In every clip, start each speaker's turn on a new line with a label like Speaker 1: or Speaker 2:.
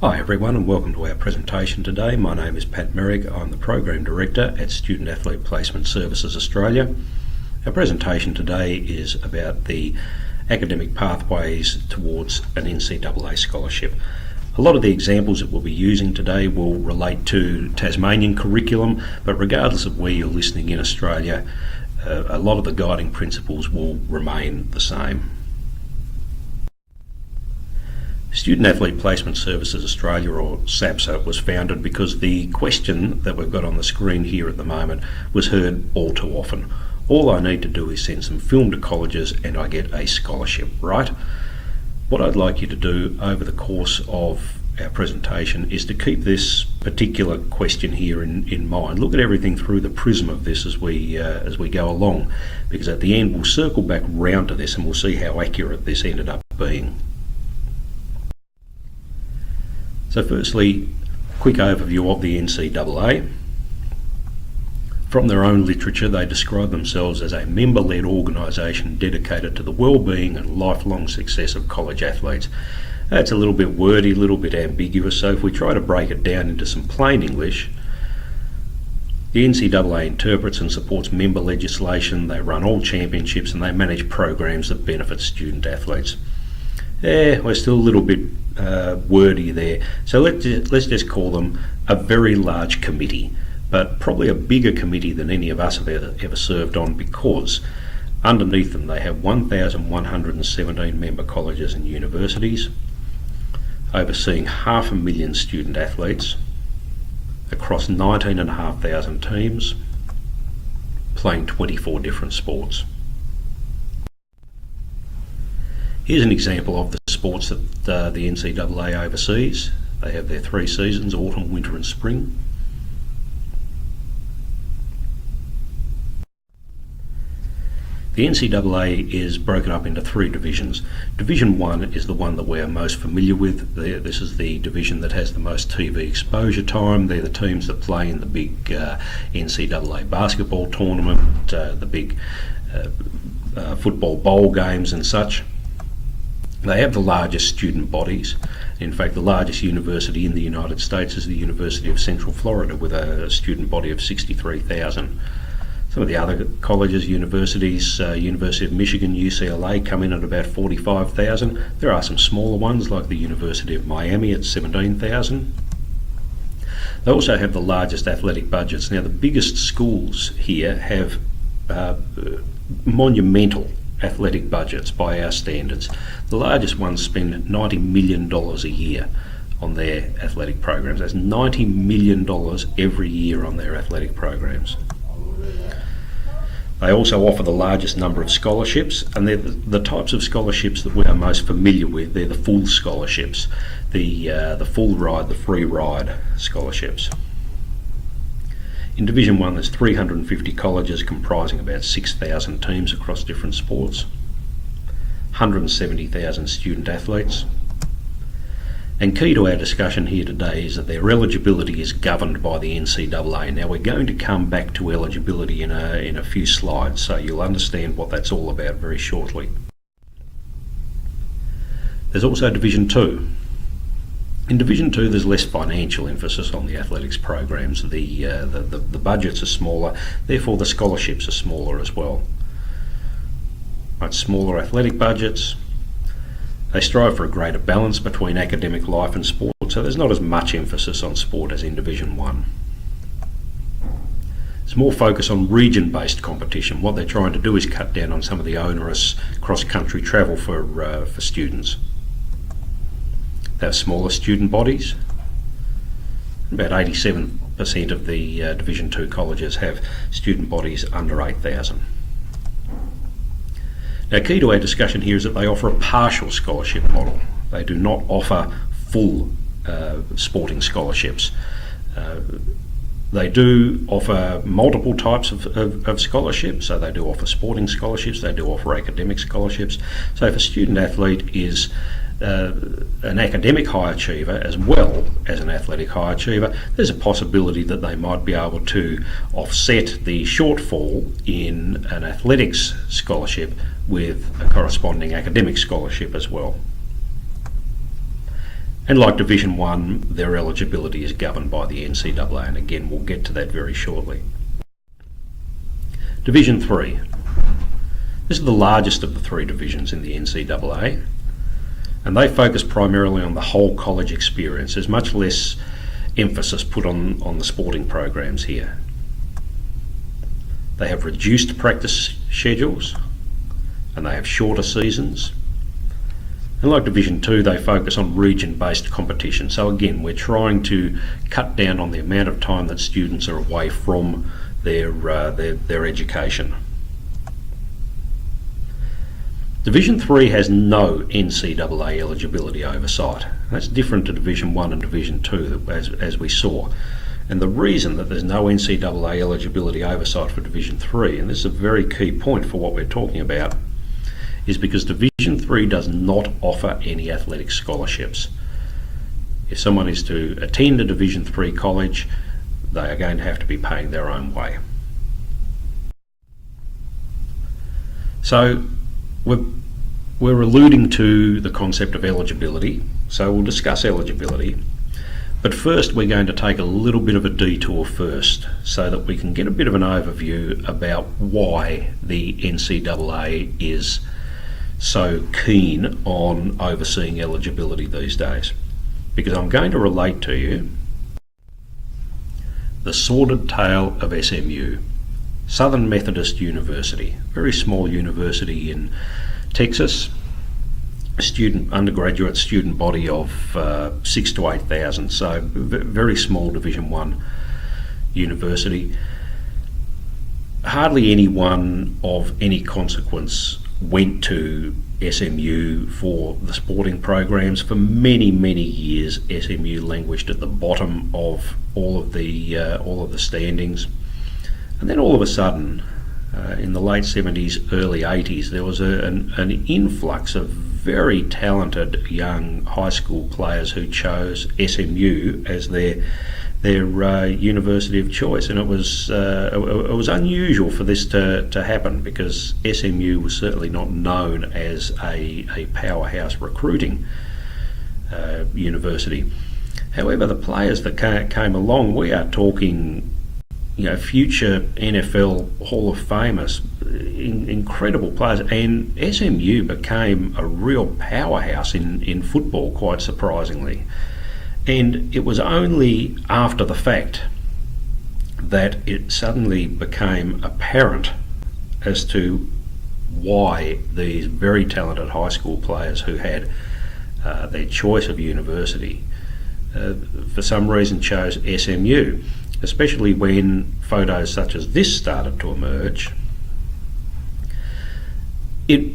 Speaker 1: Hi everyone and welcome to our presentation today. My name is Pat Merrick. I'm the Program Director at Student Athlete Placement Services Australia. Our presentation today is about the academic pathways towards an NCAA scholarship. A lot of the examples that we'll be using today will relate to Tasmanian curriculum, but regardless of where you're listening in Australia, a lot of the guiding principles will remain the same. Student Athlete Placement Services Australia, or SAPSA, was founded because the question that we've got on the screen here at the moment was heard all too often. All I need to do is send some film to colleges and I get a scholarship, right? What I'd like you to do over the course of our presentation is to keep this particular question here in mind. Look at everything through the prism of this as we go along, because at the end we'll circle back round to this and we'll see how accurate this ended up being. So firstly, quick overview of the NCAA. From their own literature, they describe themselves as a member-led organisation dedicated to the well-being and lifelong success of college athletes. That's a little bit wordy, a little bit ambiguous, so if we try to break it down into some plain English, the NCAA interprets and supports member legislation, they run all championships and they manage programs that benefit student athletes. We're still a little bit wordy there, so let's just call them a very large committee, but probably a bigger committee than any of us have ever served on, because underneath them they have 1,117 member colleges and universities, overseeing 500,000 student athletes across 19,500 teams, playing 24 different sports. Here's an example of the sports that the NCAA oversees. They have their 3 seasons, autumn, winter and spring. The NCAA is broken up into 3 divisions. Division 1 is the one that we're most familiar with. This is the division that has the most TV exposure time. They're the teams that play in the big NCAA basketball tournament, the big football bowl games and such. They have the largest student bodies. In fact, the largest university in the United States is the University of Central Florida, with a student body of 63,000. Some of the other colleges, universities, University of Michigan, UCLA, come in at about 45,000. There are some smaller ones like the University of Miami at 17,000. They also have the largest athletic budgets. Now, the biggest schools here have monumental athletic budgets by our standards. The largest ones spend $90 million a year on their athletic programs. That's $90 million every year on their athletic programs. They also offer the largest number of scholarships, and they're the types of scholarships that we are most familiar with. They're the full scholarships, the full ride, the free ride scholarships. In Division 1 there's 350 colleges comprising about 6,000 teams across different sports, 170,000 student athletes. And key to our discussion here today is that their eligibility is governed by the NCAA. Now, we're going to come back to eligibility in a few slides, so you'll understand what that's all about very shortly. There's also Division 2. In Division 2 there's less financial emphasis on the athletics programs. The budgets are smaller, therefore the scholarships are smaller as well. Right, smaller athletic budgets. They strive for a greater balance between academic life and sport, so there's not as much emphasis on sport as in Division 1. There's more focus on region-based competition. What they're trying to do is cut down on some of the onerous cross-country travel for students. They have smaller student bodies. About 87% of the Division 2 colleges have student bodies under 8,000. Now, key to our discussion here is that they offer a partial scholarship model. They do not offer full sporting scholarships. They do offer multiple types of scholarships. So they do offer sporting scholarships, they do offer academic scholarships. So if a student athlete is an academic high achiever as well as an athletic high achiever, there's a possibility that they might be able to offset the shortfall in an athletics scholarship with a corresponding academic scholarship as well. And like Division 1, their eligibility is governed by the NCAA, and again we'll get to that very shortly. Division 3. This is the largest of the three divisions in the NCAA, and they focus primarily on the whole college experience. There's much less emphasis put on the sporting programs here. They have reduced practice schedules, and they have shorter seasons. And like Division 2, they focus on region-based competition. So again, we're trying to cut down on the amount of time that students are away from their education. Division 3 has no NCAA eligibility oversight. That's different to Division 1 and Division 2, as we saw. And the reason that there's no NCAA eligibility oversight for Division 3, and this is a very key point for what we're talking about, is because Division 3 does not offer any athletic scholarships. If someone is to attend a Division 3 college, they are going to have to be paying their own way. So we're alluding to the concept of eligibility, so we'll discuss eligibility. But first we're going to take a little bit of a detour first so that we can get a bit of an overview about why the NCAA is so keen on overseeing eligibility these days. Because I'm going to relate to you the sordid tale of SMU, Southern Methodist University, very small university in Texas, undergraduate student body of 6,000 to 8,000, so very small Division 1 university. Hardly anyone of any consequence went to SMU for the sporting programs. For many years SMU languished at the bottom of all of the standings, and then all of a sudden in the late 70s, early 80s, there was an influx of very talented young high school players who chose SMU as their university of choice, and it was unusual for this to happen, because SMU was certainly not known as a powerhouse recruiting university. However, the players that came along, we are talking, future NFL Hall of Famers, incredible players, and SMU became a real powerhouse in football, quite surprisingly. And it was only after the fact that it suddenly became apparent as to why these very talented high school players who had their choice of university for some reason chose SMU, especially when photos such as this started to emerge. It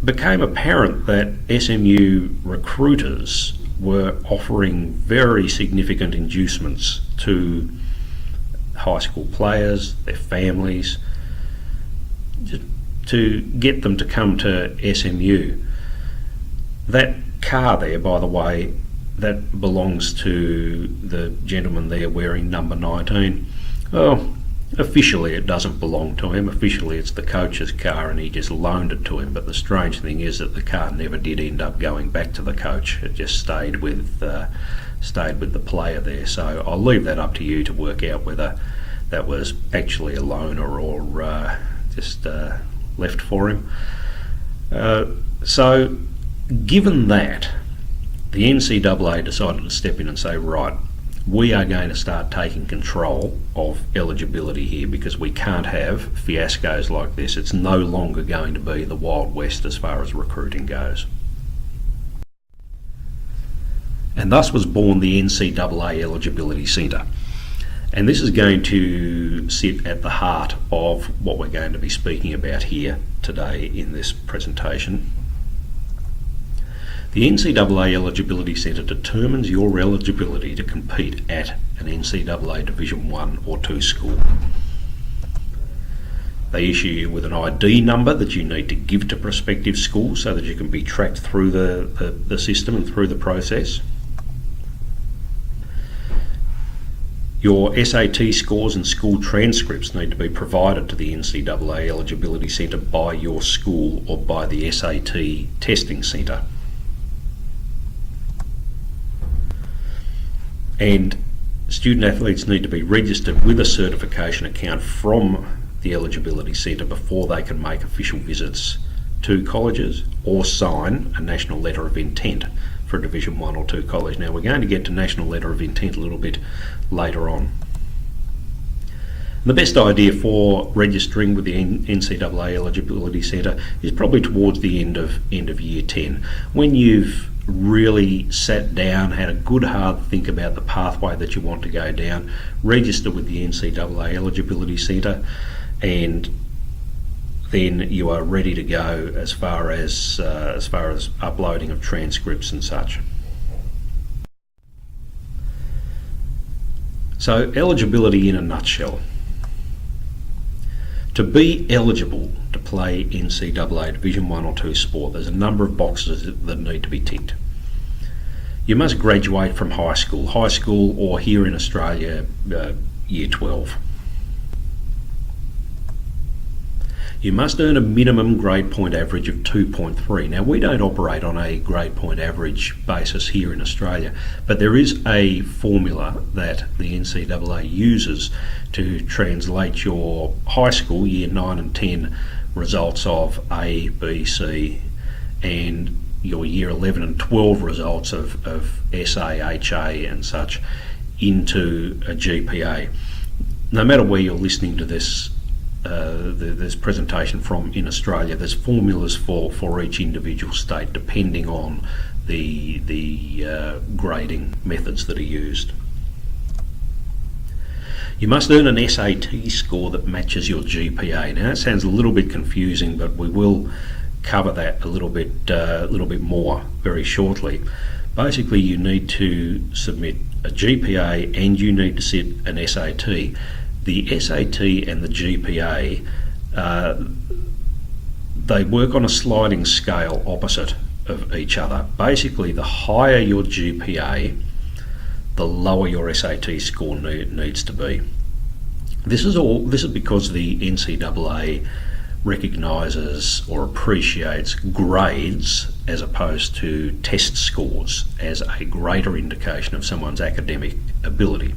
Speaker 1: became apparent that SMU recruiters were offering very significant inducements to high school players, their families, to get them to come to SMU. That car there, by the way, that belongs to the gentleman there wearing number 19. Well, officially it doesn't belong to him. Officially it's the coach's car and he just loaned it to him. But the strange thing is that the car never did end up going back to the coach. It just stayed with the player there. So I'll leave that up to you to work out whether that was actually a loaner or just left for him. So given that, the NCAA decided to step in and say, right, we are going to start taking control of eligibility here, because we can't have fiascos like this. It's no longer going to be the Wild West as far as recruiting goes. And thus was born the NCAA Eligibility Center. And this is going to sit at the heart of what we're going to be speaking about here today in this presentation. The NCAA Eligibility Center determines your eligibility to compete at an NCAA Division 1 or 2 school. They issue you with an ID number that you need to give to prospective schools so that you can be tracked through the system and through the process. Your SAT scores and school transcripts need to be provided to the NCAA Eligibility Center by your school or by the SAT testing center. And student athletes need to be registered with a certification account from the Eligibility Centre before they can make official visits to colleges or sign a national letter of intent for a Division 1 or 2 college. Now, we're going to get to national letter of intent a little bit later on. The best idea for registering with the NCAA Eligibility Centre is probably towards the end of Year 10, when you've really sat down, had a good hard think about the pathway that you want to go down. Register with the NCAA Eligibility Centre, and then you are ready to go as far as uploading of transcripts and such. So, eligibility in a nutshell. To be eligible to play NCAA Division 1 or 2 sport, there's a number of boxes that need to be ticked. You must graduate from high school, or here in Australia, Year 12. You must earn a minimum grade point average of 2.3. Now, we don't operate on a grade point average basis here in Australia, but there is a formula that the NCAA uses to translate your high school, Year 9 and 10 results of A, B, C, and your Year 11 and 12 results of SA, HA and such into a GPA. No matter where you're listening to this presentation from in Australia, there's formulas for each individual state depending on the grading methods that are used. You must earn an SAT score that matches your GPA. Now, that sounds a little bit confusing, but we will cover that a little bit more very shortly. Basically, you need to submit a GPA and you need to sit an SAT. The SAT and the GPA, they work on a sliding scale opposite of each other. Basically, the higher your GPA, the lower your SAT score needs to be. This is because the NCAA recognises or appreciates grades as opposed to test scores as a greater indication of someone's academic ability.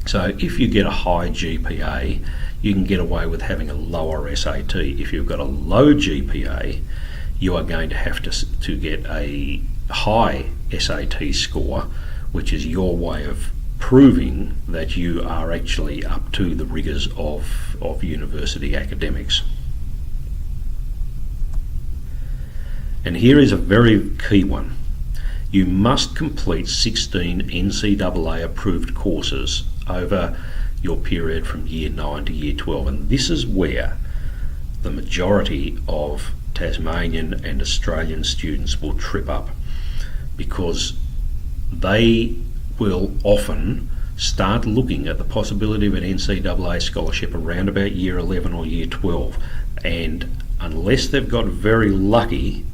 Speaker 1: So if you get a high GPA, you can get away with having a lower SAT. If you've got a low GPA, you are going to have to get a high SAT score, which is your way of proving that you are actually up to the rigours of university academics. And here is a very key one. You must complete 16 NCAA approved courses over your period from Year 9 to Year 12, and this is where the majority of Tasmanian and Australian students will trip up, because they will often start looking at the possibility of an NCAA scholarship around about Year 11 or Year 12, and unless they've got very lucky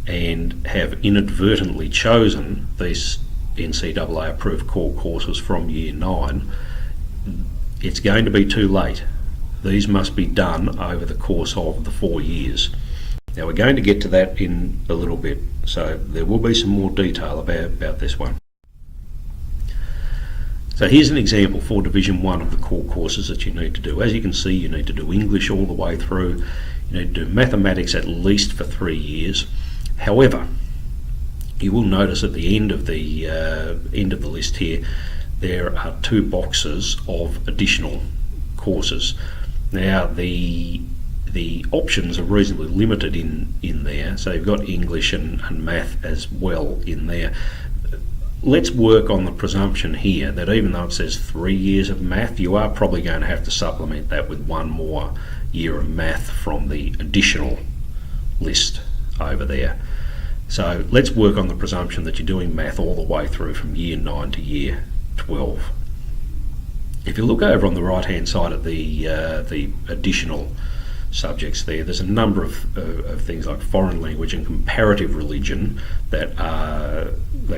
Speaker 1: and have inadvertently chosen these NCAA approved core courses from Year 9, it's going to be too late. These must be done over the course of the 4 years. Now, we're going to get to that in a little bit, so there will be some more detail about this one. So here's an example for Division 1 of the core courses that you need to do. As you can see, you need to do English all the way through. You need to do mathematics at least for 3 years. However, you will notice at the end of the list here, there are 2 boxes of additional courses. Now, the options are reasonably limited in there, so you've got English and math as well in there. Let's work on the presumption here that even though it says 3 years of math, you are probably going to have to supplement that with 1 more year of math from the additional list over there. So let's work on the presumption that you're doing math all the way through from Year 9 to Year 12. If you look over on the right hand side at the additional subjects there's a number of things like foreign language and comparative religion that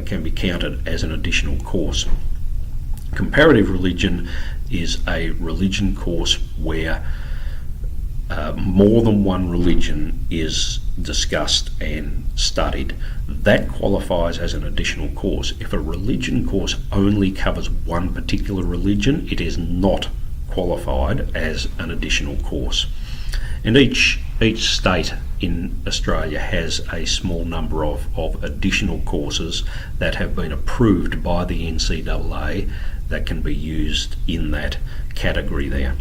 Speaker 1: can be counted as an additional course. Comparative religion is a religion course where more than one religion is discussed and studied, that qualifies as an additional course. If a religion course only covers one particular religion, it is not qualified as an additional course. And each state in Australia has a small number of additional courses that have been approved by the NCAA that can be used in that category there.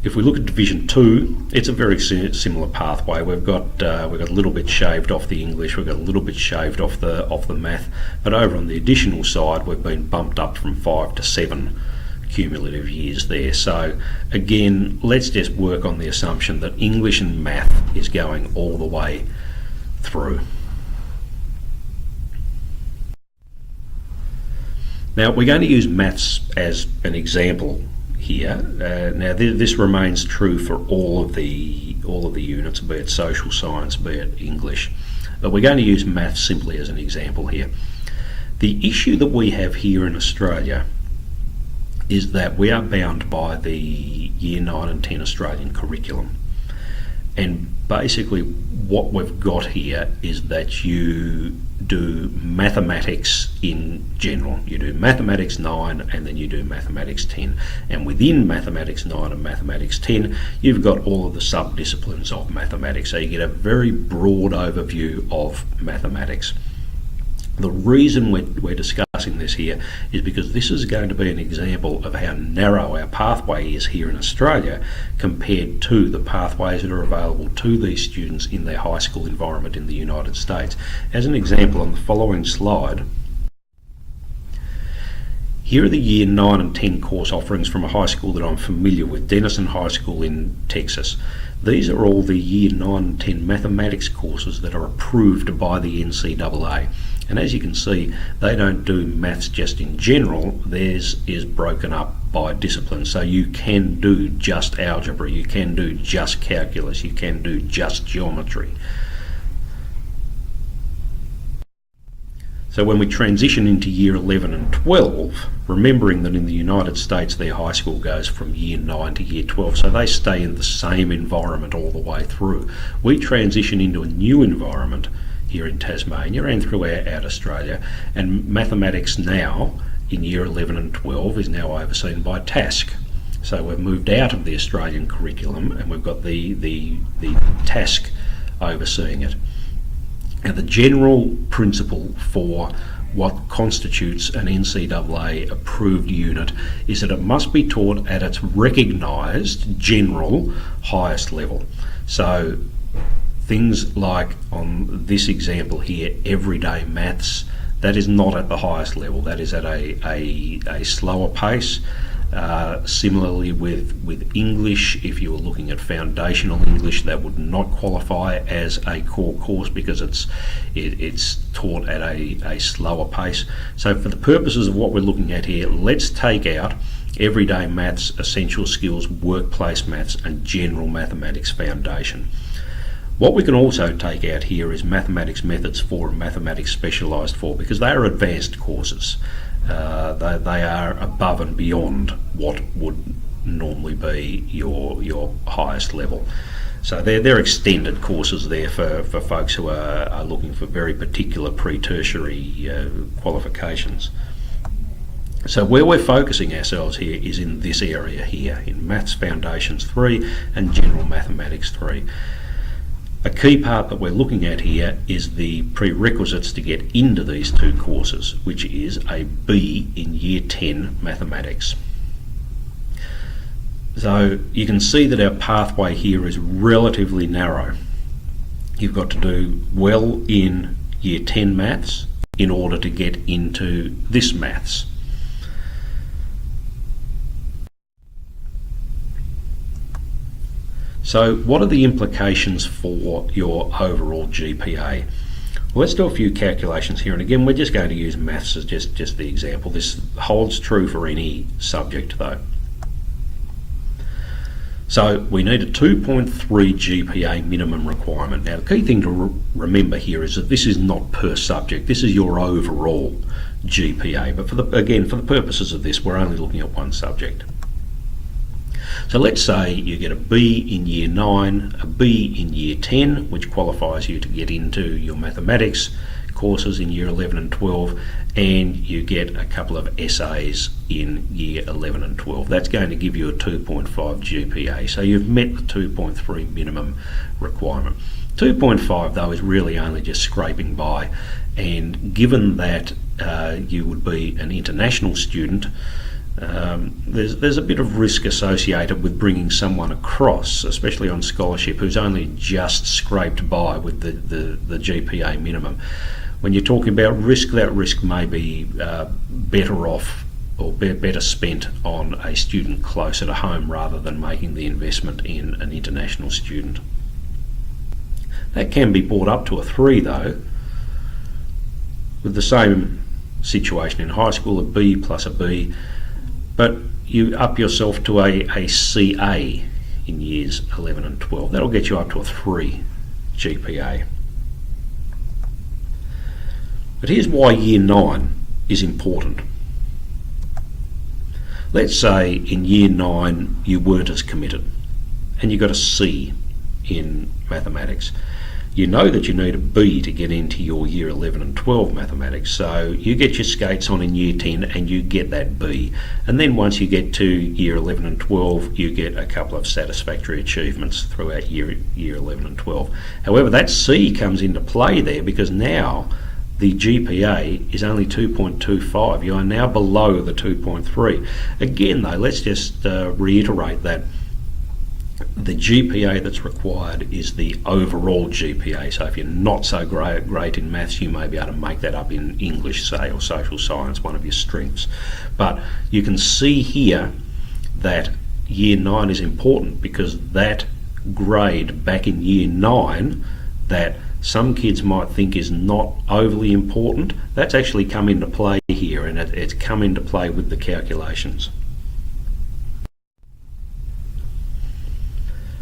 Speaker 1: If we look at Division 2, it's a very similar pathway. We've got a little bit shaved off the English, we've got a little bit shaved off the math, but over on the additional side we've been bumped up from 5 to 7 cumulative years there. So again, let's just work on the assumption that English and math is going all the way through. Now we're going to use maths as an example here. Now this remains true for all of the units, be it social science, be it English, but we're going to use maths simply as an example here. The issue that we have here in Australia is that we are bound by the Year 9 and 10 Australian curriculum, and basically what we've got here is that you do mathematics in general. You do mathematics 9 and then you do mathematics 10, and within mathematics 9 and mathematics 10 you've got all of the sub-disciplines of mathematics, so you get a very broad overview of mathematics. The reason we're discussing this here is because this is going to be an example of how narrow our pathway is here in Australia compared to the pathways that are available to these students in their high school environment in the United States. As an example, on the following slide, here are the Year 9 and 10 course offerings from a high school that I'm familiar with, Denison High School in Texas. These are all the Year 9 and 10 mathematics courses that are approved by the NCAA. And as you can see, they don't do maths just in general. Theirs is broken up by discipline. So you can do just algebra, you can do just calculus, you can do just geometry. So when we transition into Year 11 and 12, remembering that in the United States their high school goes from Year 9 to Year 12, so they stay in the same environment all the way through. We transition into a new environment here in Tasmania and throughout Australia, and mathematics now in Year 11 and 12 is now overseen by TASC. So we've moved out of the Australian curriculum and we've got the TASC overseeing it. Now the general principle for what constitutes an NCAA approved unit is that it must be taught at its recognised general highest level. So things like on this example here, everyday maths, that is not at the highest level, that is at a slower pace. Similarly with English, if you were looking at foundational English, that would not qualify as a core course because it's taught at a slower pace. So for the purposes of what we're looking at here, let's take out everyday maths, essential skills, workplace maths and general mathematics foundation. What we can also take out here is mathematics methods 4 and mathematics specialised 4, because they are advanced courses. They are above and beyond what would normally be your highest level. So they're extended courses there for folks who are looking for very particular pre-tertiary qualifications. So where we're focusing ourselves here is in this area here, in Maths Foundations 3 and General Mathematics 3. A key part that we're looking at here is the prerequisites to get into these two courses, which is a B in Year 10 Mathematics. So you can see that our pathway here is relatively narrow. You've got to do well in Year 10 Maths in order to get into this Maths. So what are the implications for your overall GPA? Well, let's do a few calculations here, and again we're just going to use maths as just the example. This holds true for any subject though. So we need a 2.3 GPA minimum requirement. Now the key thing to remember here is that this is not per subject, this is your overall GPA, but for the purposes of this we're only looking at one subject. So let's say you get a B in year 9, a B in year 10, which qualifies you to get into your mathematics courses in year 11 and 12, and you get a couple of essays in year 11 and 12. That's going to give you a 2.5 GPA. So you've met the 2.3 minimum requirement. 2.5 though is really only just scraping by, and given that you would be an international student, there's a bit of risk associated with bringing someone across, especially on scholarship, who's only just scraped by with the GPA minimum. When you're talking about risk, that risk may be better off or better spent on a student closer to home rather than making the investment in an international student. That can be brought up to a 3 though, with the same situation in high school, a B plus a B, but you up yourself to a CA in years 11 and 12. That'll get you up to a 3 GPA. But here's why year 9 is important. Let's say in year 9 you weren't as committed and you got a C in mathematics. You know that you need a B to get into your year 11 and 12 mathematics, so you get your skates on in year 10 and you get that B. And then once you get to year 11 and 12, you get a couple of satisfactory achievements throughout year 11 and 12. However, that C comes into play there because now the GPA is only 2.25. You are now below the 2.3. Again though, let's just reiterate that the GPA that's required is the overall GPA. So if you're not so great in maths, you may be able to make that up in English, say, or social science, one of your strengths. But you can see here that year 9 is important because that grade back in year 9 that some kids might think is not overly important, that's actually come into play here, and it's come into play with the calculations.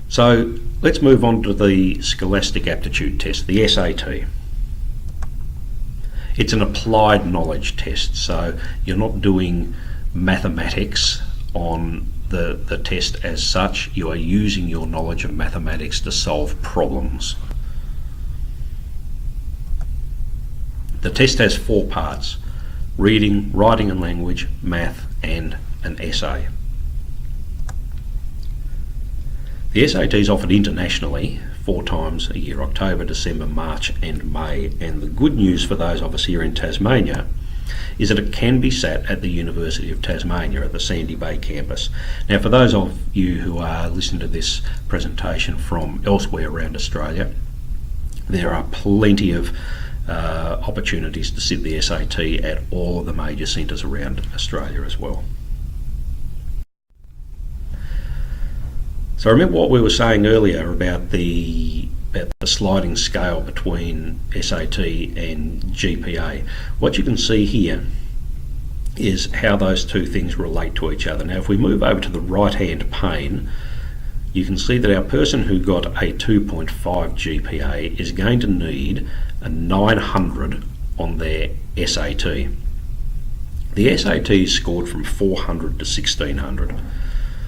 Speaker 1: So let's move on to the Scholastic Aptitude test, the SAT. It's an applied knowledge test, so you're not doing mathematics on the test as such. You are using your knowledge of mathematics to solve problems. The test has 4 parts: reading, writing and language, math, and an essay. The SAT is offered internationally 4 times a year: October, December, March and May. And the good news for those of us here in Tasmania is that it can be sat at the University of Tasmania at the Sandy Bay campus. Now, for those of you who are listening to this presentation from elsewhere around Australia, there are plenty of opportunities to sit the SAT at all of the major centres around Australia as well. So remember what we were saying earlier about the sliding scale between SAT and GPA. What you can see here is how those two things relate to each other. Now if we move over to the right hand pane, you can see that our person who got a 2.5 GPA is going to need a 900 on their SAT. The SAT is scored from 400 to 1600.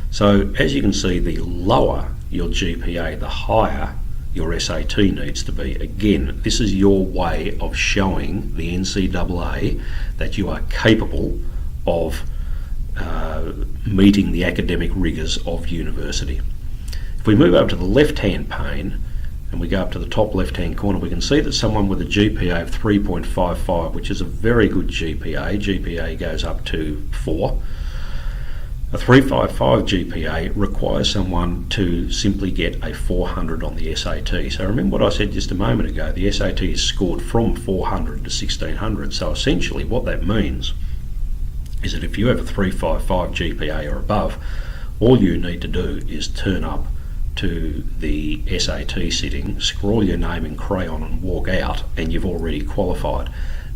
Speaker 1: So as you can see, the lower your GPA, the higher your SAT needs to be. Again, this is your way of showing the NCAA that you are capable of meeting the academic rigours of university. If we move over to the left-hand pane and we go up to the top left-hand corner, we can see that someone with a GPA of 3.55, which is a very good GPA, GPA goes up to 4. A 355 GPA requires someone to simply get a 400 on the SAT. So remember what I said just a moment ago, the SAT is scored from 400 to 1600. So essentially what that means is that if you have a 355 GPA or above, all you need to do is turn up to the SAT sitting, scrawl your name in crayon and walk out, and you've already qualified.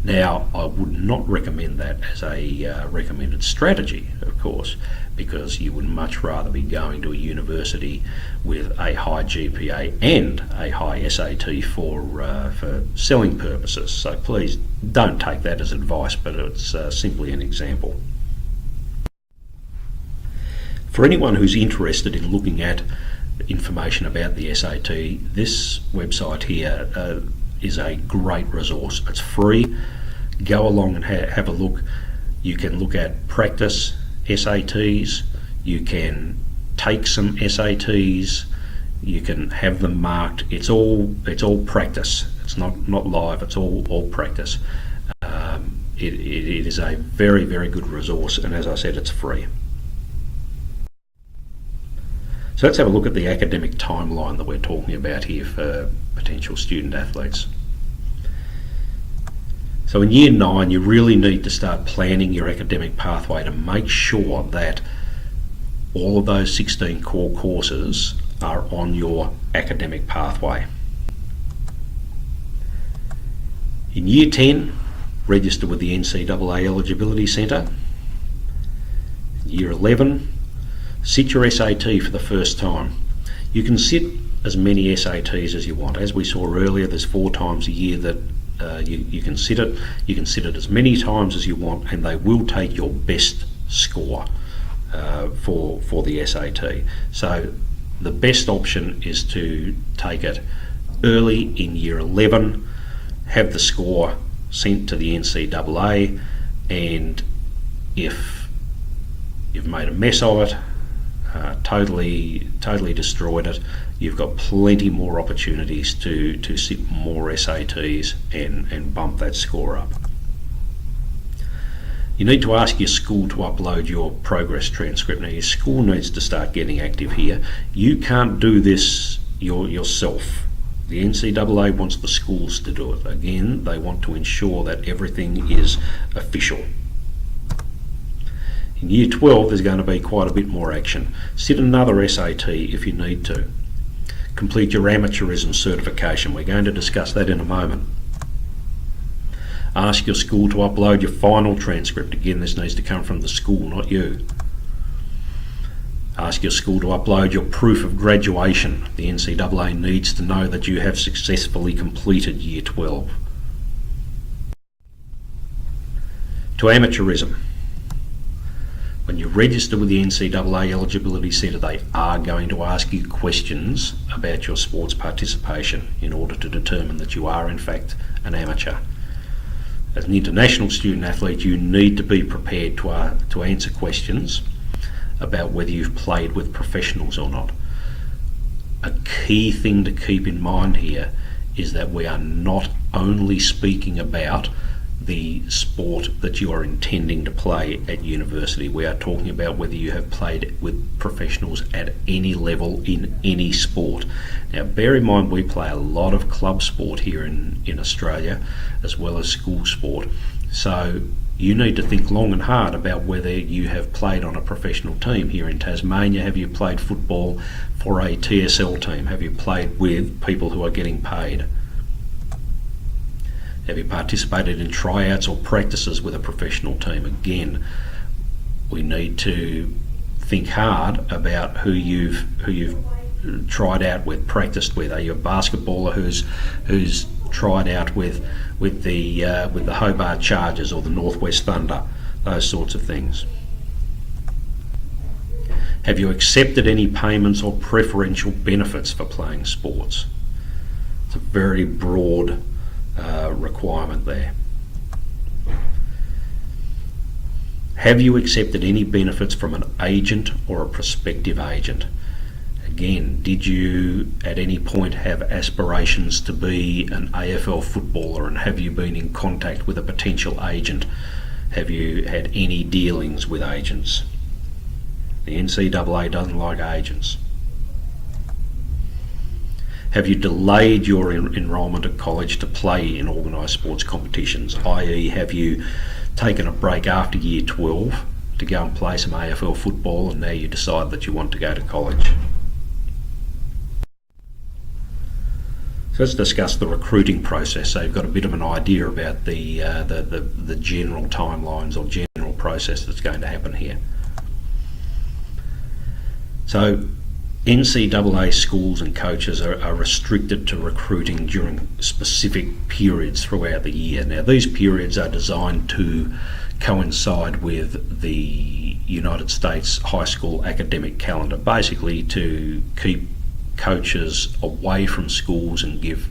Speaker 1: Now, I would not recommend that as a recommended strategy, of course, because you would much rather be going to a university with a high GPA and a high SAT for selling purposes. So please don't take that as advice, but it's simply an example. If For anyone who's interested in looking at information about the SAT, this website here is a great resource. It's free. Go along and have a look. You can look at practice SATs, you can take some SATs, you can have them marked. It's all practice. It's not live, it's all practice. It is a very, very good resource, and as I said, it's free. So let's have a look at the academic timeline that we're talking about here for potential student athletes. So in year 9, you really need to start planning your academic pathway to make sure that all of those 16 core courses are on your academic pathway. In year 10, register with the NCAA Eligibility Center. Year 11, sit your SAT for the first time. You can sit as many SATs as you want. As we saw earlier, there's 4 times a year that you can sit it. You can sit it as many times as you want, and they will take your best score for the SAT. So the best option is to take it early in year 11, have the score sent to the NCAA, and if you've made a mess of it, totally destroyed it, you've got plenty more opportunities to sit more SATs and bump that score up. You need to ask your school to upload your progress transcript. Now your school needs to start getting active here. You can't do this yourself. The NCAA wants the schools to do it. Again, they want to ensure that everything is official. In year 12, there's going to be quite a bit more action. Sit another SAT if you need to. Complete your amateurism certification. We're going to discuss that in a moment. Ask your school to upload your final transcript. Again, this needs to come from the school, not you. Ask your school to upload your proof of graduation. The NCAA needs to know that you have successfully completed year 12. To amateurism. When you register with the NCAA Eligibility Center, they are going to ask you questions about your sports participation in order to determine that you are in fact an amateur. As an international student athlete, you need to be prepared to answer questions about whether you've played with professionals or not. A key thing to keep in mind here is that we are not only speaking about the sport that you are intending to play at university. We are talking about whether you have played with professionals at any level in any sport. Now bear in mind, we play a lot of club sport here in Australia as well as school sport, so you need to think long and hard about whether you have played on a professional team. Here in Tasmania, have you played football for a TSL team? Have you played with people who are getting paid? Have you participated in tryouts or practices with a professional team? Again, we need to think hard about who you've tried out with, practiced with. Are you a basketballer who's tried out with the Hobart Chargers or the Northwest Thunder? Those sorts of things. Have you accepted any payments or preferential benefits for playing sports? It's a very broad requirement there. Have you accepted any benefits from an agent or a prospective agent? Again, did you at any point have aspirations to be an AFL footballer, and have you been in contact with a potential agent? Have you had any dealings with agents? The NCAA doesn't like agents. Have you delayed your enrolment at college to play in organised sports competitions, i.e. have you taken a break after year 12 to go and play some AFL football, and now you decide that you want to go to college? So let's discuss the recruiting process, so you've got a bit of an idea about the general timelines or general process that's going to happen here. So NCAA schools and coaches are restricted to recruiting during specific periods throughout the year. Now, these periods are designed to coincide with the United States high school academic calendar, basically to keep coaches away from schools and give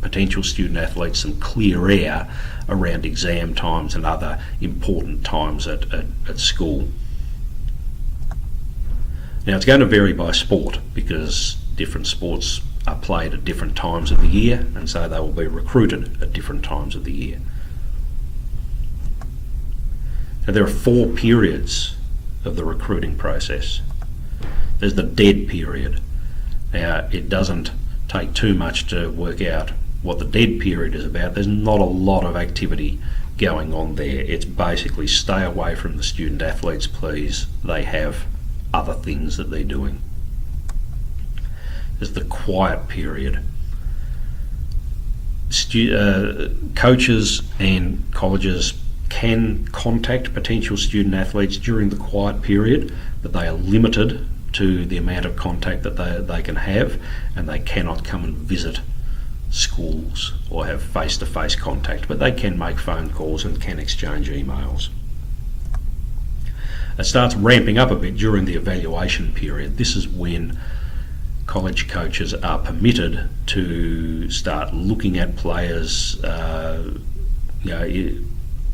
Speaker 1: potential student athletes some clear air around exam times and other important times at school. Now, it's going to vary by sport because different sports are played at different times of the year, and so they will be recruited at different times of the year. Now, there are 4 periods of the recruiting process. There's the dead period. Now, it doesn't take too much to work out what the dead period is about. There's not a lot of activity going on there. It's basically stay away from the student athletes, please. They have other things that they're doing. There's the quiet period. Coaches and colleges can contact potential student athletes during the quiet period, but they are limited to the amount of contact that they can have, and they cannot come and visit schools or have face-to-face contact, but they can make phone calls and can exchange emails. It starts ramping up a bit during the evaluation period. This is when college coaches are permitted to start looking at players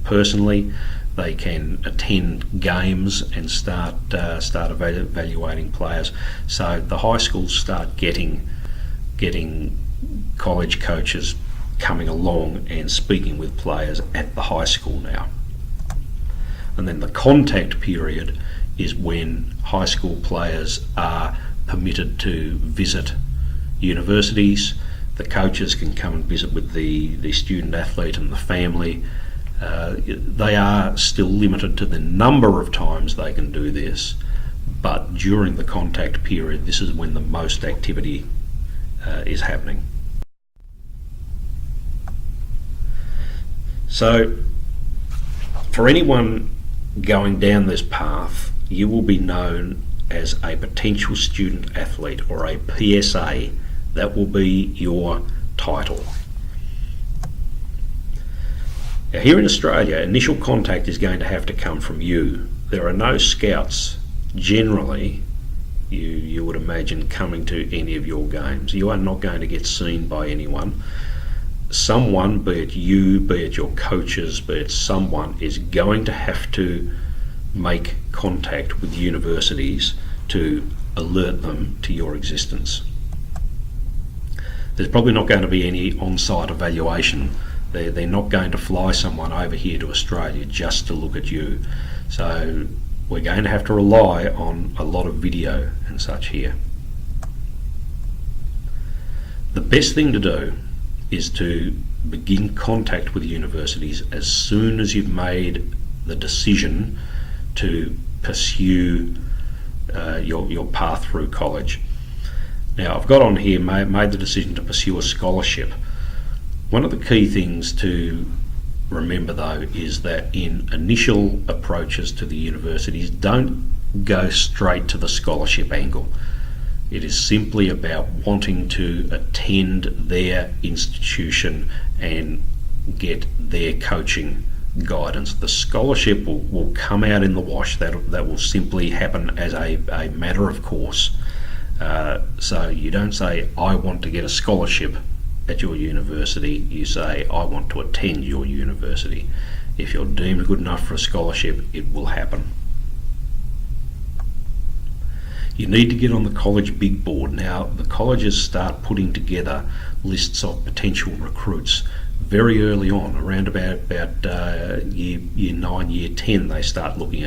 Speaker 1: personally. They can attend games and start evaluating players. So the high schools start getting college coaches coming along and speaking with players at the high school now. And then the contact period is when high school players are permitted to visit universities. The coaches can come and visit with the student athlete and the family. They are still limited to the number of times they can do this, but during the contact period, this is when the most activity is happening. So, for anyone going down this path, you will be known as a potential student athlete, or a PSA. That will be your title. Now, here in Australia, initial contact is going to have to come from you. There are no scouts generally, you would imagine, coming to any of your games. You are not going to get seen by anyone. Someone, be it you, be it your coaches, be it someone, is going to have to make contact with universities to alert them to your existence. There's probably not going to be any on-site evaluation. They're not going to fly someone over here to Australia just to look at you. So we're going to have to rely on a lot of video and such here. The best thing to do is to begin contact with universities as soon as you've made the decision to pursue your path through college. Now, I've got on here, made the decision to pursue a scholarship. One of the key things to remember, though, is that in initial approaches to the universities, don't go straight to the scholarship angle. It is simply about wanting to attend their institution and get their coaching guidance. The scholarship will come out in the wash. That will simply happen as a matter of course. So you don't say, I want to get a scholarship at your university. You say, I want to attend your university. If you're deemed good enough for a scholarship, it will happen. You need to get on the college big board. Now, the colleges start putting together lists of potential recruits very early on, around about year 9, year 10, they start looking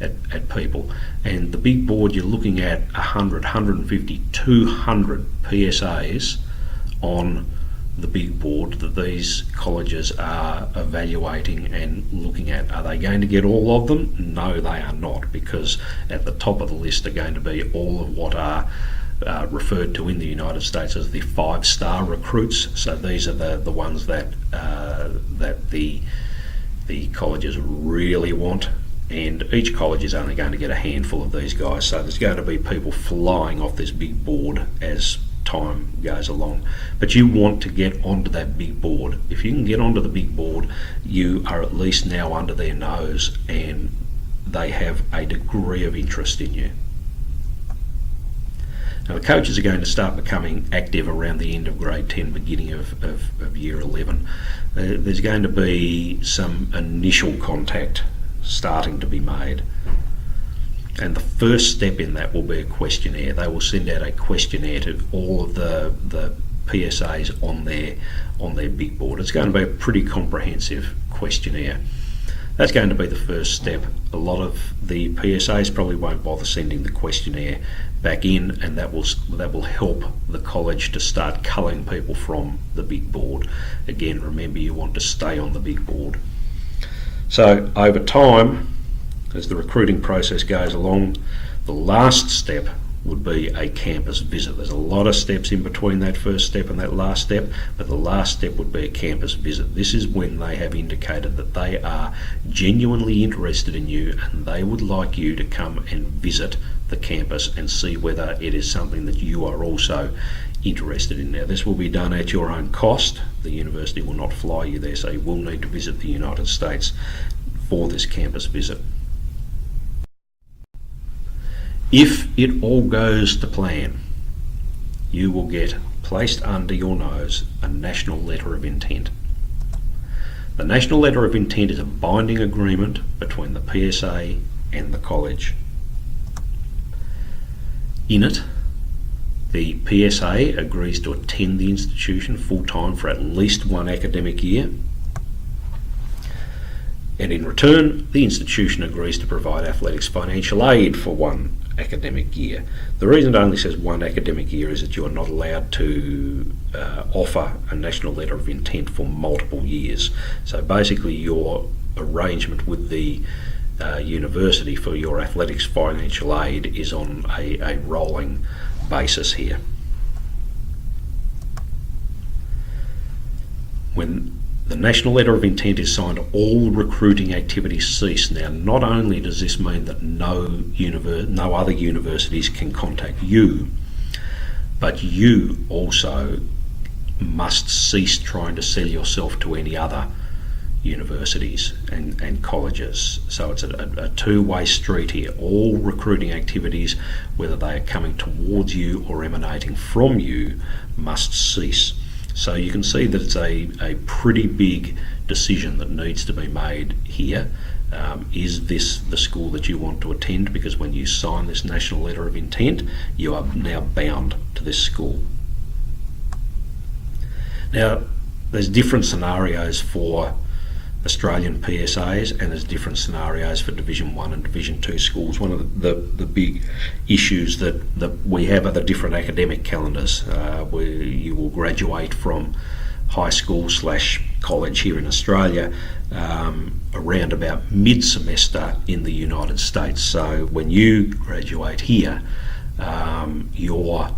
Speaker 1: at people. And the big board, you're looking at 100, 150, 200 PSAs on the big board that these colleges are evaluating and looking at. Are they going to get all of them? No, they are not, because at the top of the list are going to be all of what are referred to in the United States as the 5-star recruits. So these are the ones that the colleges really want, and each college is only going to get a handful of these guys, so there's going to be people flying off this big board as time goes along. But you want to get onto that big board. If you can get onto the big board, you are at least now under their nose and they have a degree of interest in you. Now, the coaches are going to start becoming active around the end of grade 10, beginning of year 11. There's going to be some initial contact starting to be made. And the first step in that will be a questionnaire. They will send out a questionnaire to all of the PSAs on their big board. It's going to be a pretty comprehensive questionnaire. That's going to be the first step. A lot of the PSAs probably won't bother sending the questionnaire back in, and that will help the college to start culling people from the big board. Again, remember, you want to stay on the big board. So over time, as the recruiting process goes along, the last step would be a campus visit. There's a lot of steps in between that first step and that last step, but the last step would be a campus visit. This is when they have indicated that they are genuinely interested in you and they would like you to come and visit the campus and see whether it is something that you are also interested in. Now, this will be done at your own cost. The university will not fly you there, so you will need to visit the United States for this campus visit. If it all goes to plan, you will get placed under your nose a national letter of intent. The national letter of intent is a binding agreement between the PSA and the college. In it, the PSA agrees to attend the institution full-time for at least one academic year, and in return, the institution agrees to provide athletics financial aid for one academic year. The reason it only says one academic year is that you are not allowed to offer a national letter of intent for multiple years. So basically your arrangement with the university for your athletics financial aid is on a rolling basis here. When the national letter of intent is signed, all recruiting activities cease. Now, not only does this mean that no other universities can contact you, but you also must cease trying to sell yourself to any other universities and colleges. So it's a two-way street here. All recruiting activities, whether they are coming towards you or emanating from you, must cease. So you can see that it's a pretty big decision that needs to be made here. Is this the school that you want to attend? Because when you sign this national letter of intent, you are now bound to this school. Now, there's different scenarios for Australian PSAs, and there's different scenarios for Division 1 and Division 2 schools. One of the big issues that we have are the different academic calendars, where you will graduate from high school / college here in Australia around about mid-semester in the United States. So when you graduate here, your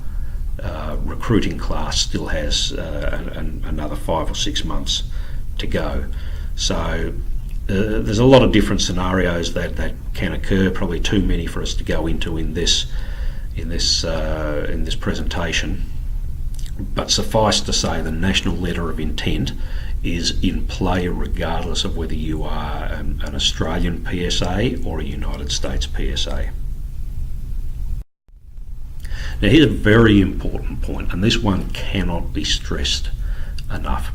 Speaker 1: recruiting class still has another 5 or 6 months to go. So there's a lot of different scenarios that can occur, probably too many for us to go into in this presentation. But suffice to say, the national letter of intent is in play regardless of whether you are an Australian PSA or a United States PSA. Now, here's a very important point, and this one cannot be stressed enough.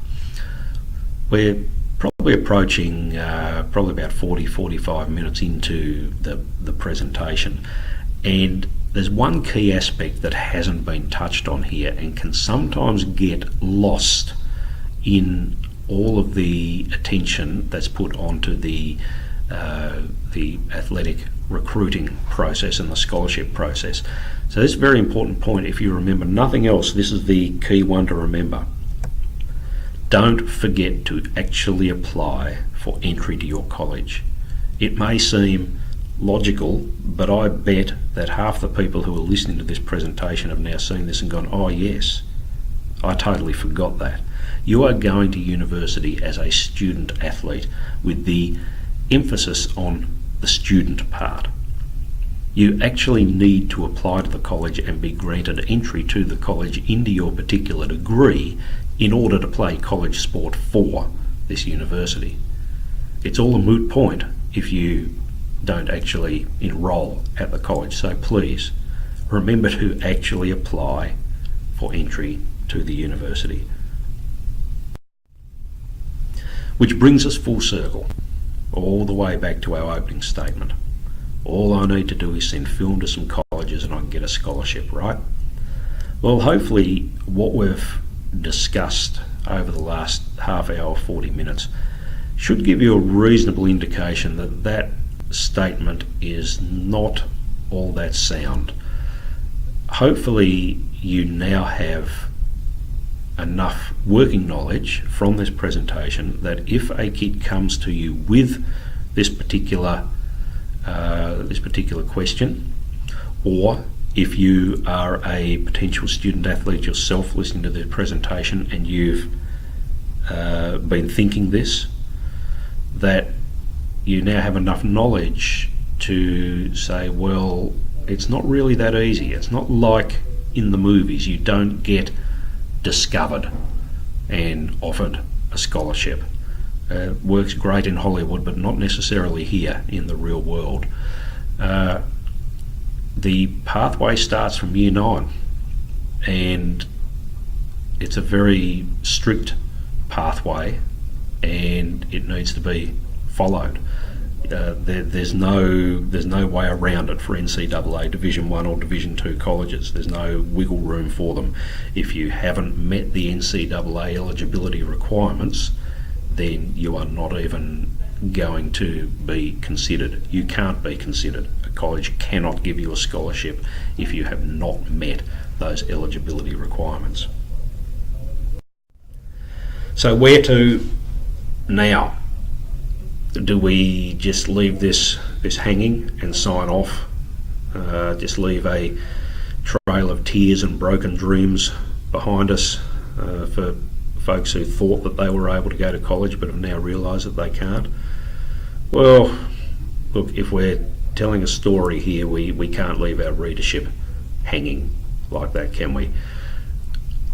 Speaker 1: We're probably approaching probably about 40-45 minutes into the presentation, and there's one key aspect that hasn't been touched on here and can sometimes get lost in all of the attention that's put onto the athletic recruiting process and the scholarship process. So this is a very important point. If you remember nothing else, this is the key one to remember. Don't forget to actually apply for entry to your college. It may seem logical, but I bet that half the people who are listening to this presentation have now seen this and gone, oh yes, I totally forgot that. You are going to university as a student athlete with the emphasis on the student part. You actually need to apply to the college and be granted entry to the college into your particular degree in order to play college sport for this university. It's all a moot point if you don't actually enrol at the college. So please remember to actually apply for entry to the university. Which brings us full circle, all the way back to our opening statement. All I need to do is send film to some colleges and I can get a scholarship, right? Well, hopefully what we've discussed over the last half hour, 40 minutes, should give you a reasonable indication that that statement is not all that sound. Hopefully you now have enough working knowledge from this presentation that if a kid comes to you with this particular question, or if you are a potential student athlete yourself listening to this presentation and you've been thinking this, that you now have enough knowledge to say, well, it's not really that easy. It's not like in the movies. You don't get discovered and offered a scholarship. Works great in Hollywood, but not necessarily here in the real world. The pathway starts from year 9, and it's a very strict pathway, and it needs to be followed. There's no way around it for NCAA Division 1 or Division 2 colleges. There's no wiggle room for them. If you haven't met the NCAA eligibility requirements, then you are not even going to be considered. You can't be considered. A college cannot give you a scholarship if you have not met those eligibility requirements. So where to now? Do we just leave this hanging and sign off? Just leave a trail of tears and broken dreams behind us for folks who thought that they were able to go to college but have now realised that they can't? Well, look, if we're telling a story here, we can't leave our readership hanging like that, can we?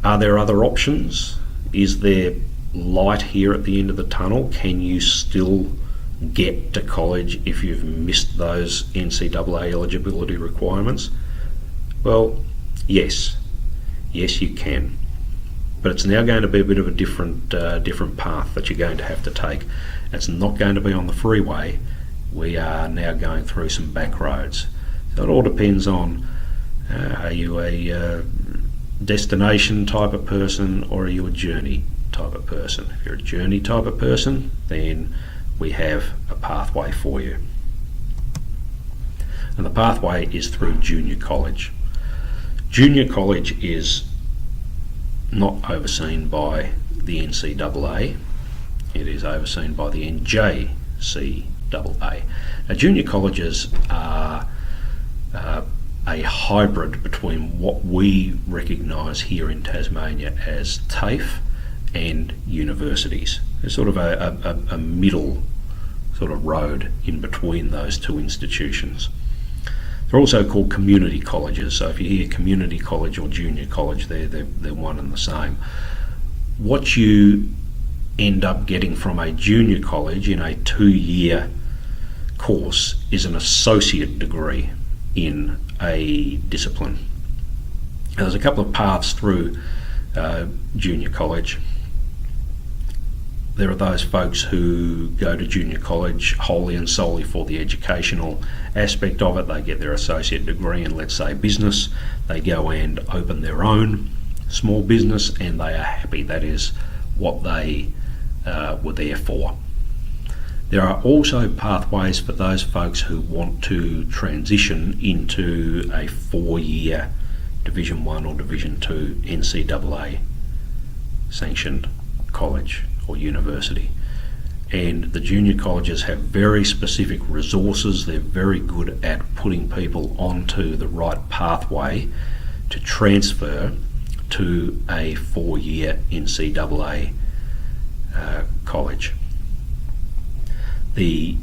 Speaker 1: Are there other options? Is there light here at the end of the tunnel? Can you still get to college if you've missed those NCAA eligibility requirements? Well, yes you can, but it's now going to be a bit of a different path that you're going to have to take. It's not going to be on the freeway. We are now going through some back roads. So it all depends on are you a destination type of person, or are you a journey type of person? If you're a journey type of person, then we have a pathway for you. And the pathway is through junior college. Junior college is not overseen by the NCAA. It is overseen by the NJCAA. Now, junior colleges are a hybrid between what we recognise here in Tasmania as TAFE and universities. There's sort of a middle sort of road in between those two institutions. They're also called community colleges, so if you hear community college or junior college, they're one and the same. What you end up getting from a junior college in a 2-year course is an associate degree in a discipline. Now, there's a couple of paths through junior college. There are those folks who go to junior college wholly and solely for the educational aspect of it. They get their associate degree in, let's say, business. They go and open their own small business and they are happy. That is what they were there for. There are also pathways for those folks who want to transition into a 4-year Division 1 or Division 2 NCAA sanctioned college or university. And the junior colleges have very specific resources. They're very good at putting people onto the right pathway to transfer to a 4-year NCAA college. The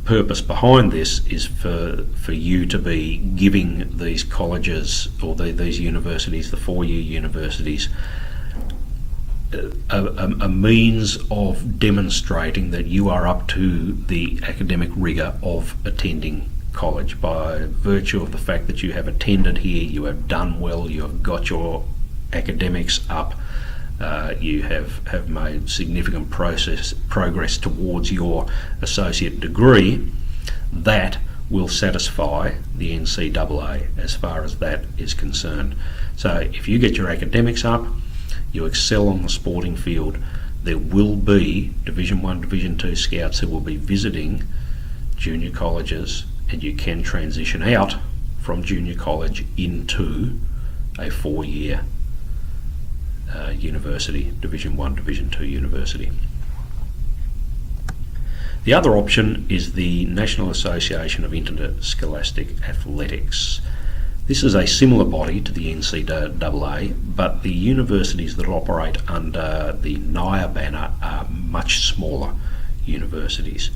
Speaker 1: purpose behind this is for you to be giving these colleges or these universities, the four-year universities, a means of demonstrating that you are up to the academic rigour of attending college by virtue of the fact that you have attended here, you have done well, you have got your academics up, you have made significant progress towards your associate degree. That will satisfy the NCAA as far as that is concerned. So if you get your academics up, you excel on the sporting field, there will be Division 1, Division 2 scouts who will be visiting junior colleges, and you can transition out from junior college into a four-year university, Division 1, Division 2 university. The other option is the National Association of Interscholastic Athletics. This is a similar body to the NCAA, but the universities that operate under the NIA banner are much smaller universities.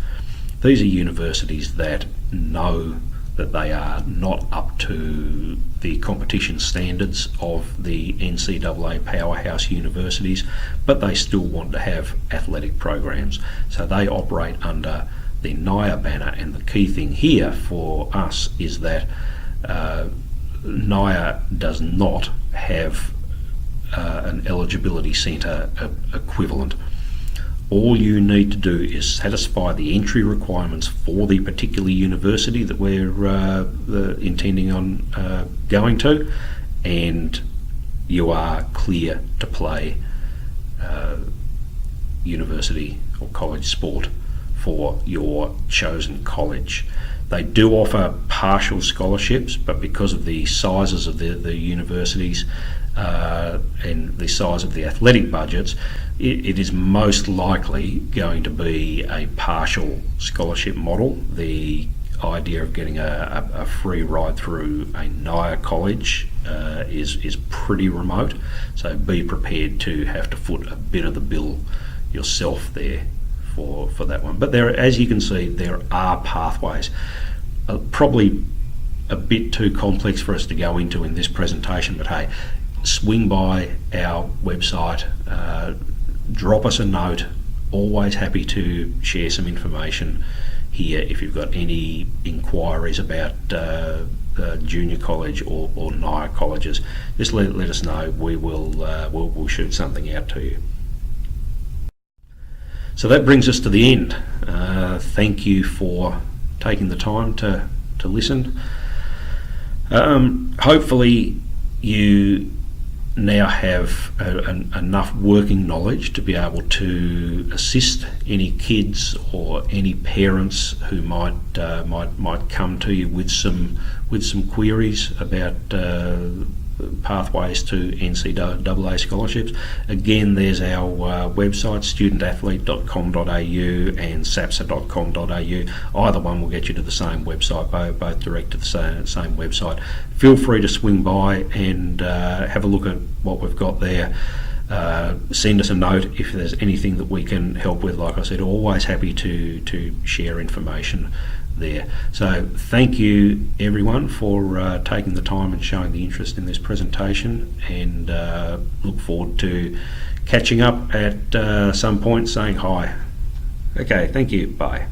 Speaker 1: These are universities that know that they are not up to the competition standards of the NCAA powerhouse universities, but they still want to have athletic programs. So they operate under the NIA banner, and the key thing here for us is that NIA does not have an Eligibility Center equivalent. All you need to do is satisfy the entry requirements for the particular university that we're intending on going to, and you are clear to play university or college sport for your chosen college. They do offer partial scholarships, but because of the sizes of the universities and the size of the athletic budgets, it is most likely going to be a partial scholarship model. The idea of getting a free ride through a NIA college is pretty remote, so be prepared to have to foot a bit of the bill yourself there for that one. But there, as you can see, there are pathways. Probably a bit too complex for us to go into in this presentation, but hey, swing by our website, drop us a note. Always happy to share some information here if you've got any inquiries about junior college or NIA colleges. Just let us know. We'll shoot something out to you. So that brings us to the end. Thank you for taking the time to listen. Hopefully you now have enough working knowledge to be able to assist any kids or any parents who might come to you with some queries about pathways to NCAA scholarships. Again, there's our website, studentathlete.com.au and sapsa.com.au. Either one will get you to the same website, both direct to the same website. Feel free to swing by and have a look at what we've got there. Send us a note if there's anything that we can help with. Like I said, always happy to share information there. So thank you everyone for taking the time and showing the interest in this presentation, and look forward to catching up at some point, saying hi. Okay, thank you, bye.